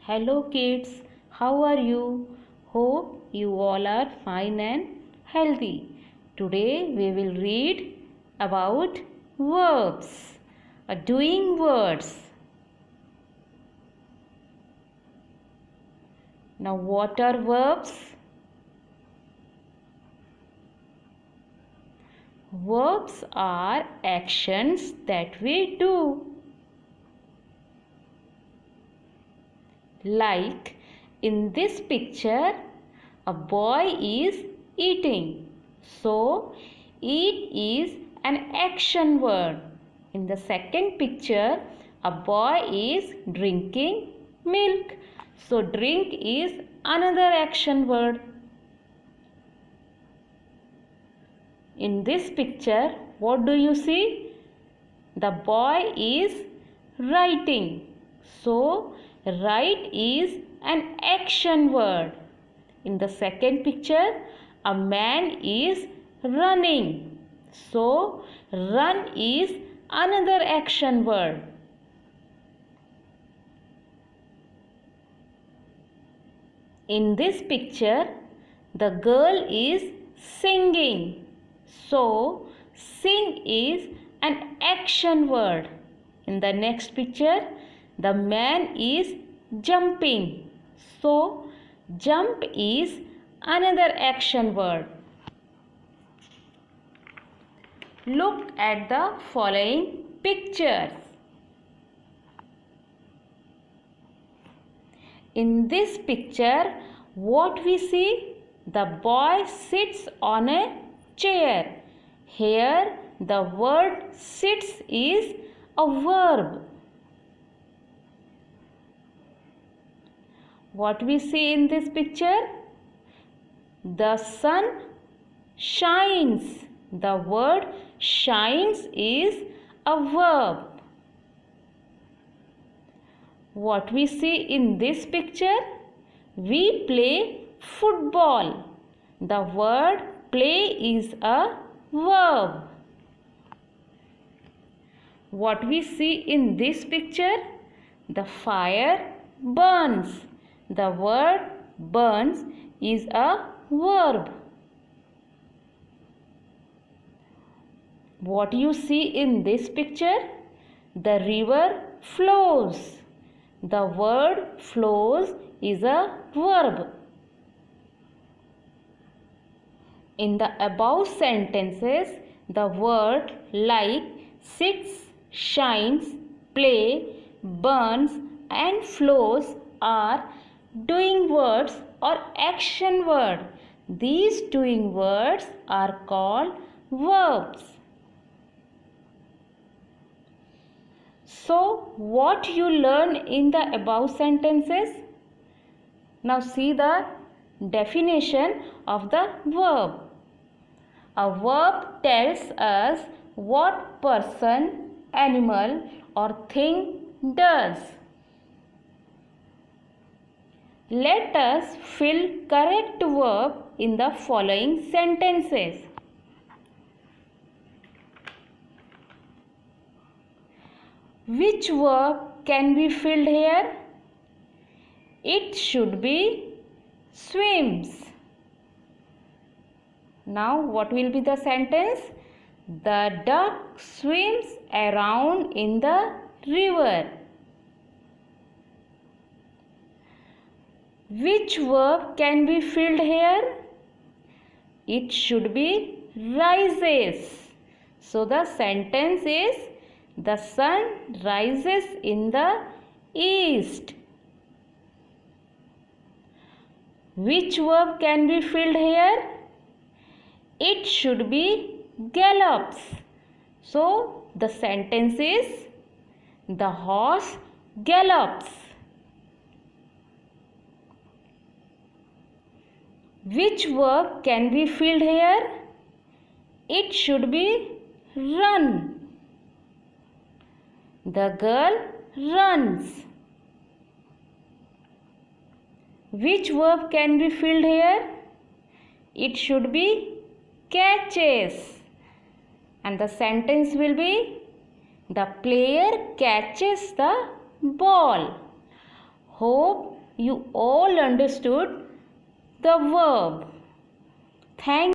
Hello kids, how are you? Hope you all are fine and healthy. Today we will read about verbs, doing words. Now what are verbs? Verbs are actions that we do. Like in this picture, a boy is eating. So, eat is an action word. In the second picture, a boy is drinking milk. So, drink is another action word. In this picture, what do you see? The boy is writing. So, write is an action word. In the second picture, a man is running. So, run is another action word. In this picture, the girl is singing. So, sing is an action word. In the next picture, the man is jumping. So, jump is another action word. Look at the following pictures. In this picture, what we see? The boy sits on a chair. Here, the word sits is a verb. What we see in this picture? The sun shines. The word shines is a verb. What we see in this picture? We play football. The word play is a verb. What we see in this picture? The fire burns. The word burns is a verb. What you see in this picture? The river flows. The word flows is a verb. In the above sentences, the word like sits, shines, play, burns and flows are doing words or action word. These doing words are called verbs. So, what you learn in the above sentences? Now see the definition of the verb. A verb tells us what person, animal or thing does. Let us fill correct verb in the following sentences. Which verb can be filled here? It should be swims. Now what will be the sentence? The duck swims around in the river. Which verb can be filled here? It should be rises. So the sentence is the sun rises in the east. Which verb can be filled here? It should be gallops. So the sentence is the horse gallops. Which verb can be filled here? It should be run. The girl runs. Which verb can be filled here? It should be catches. And the sentence will be the player catches the ball. Hope you all understood the verb. Thank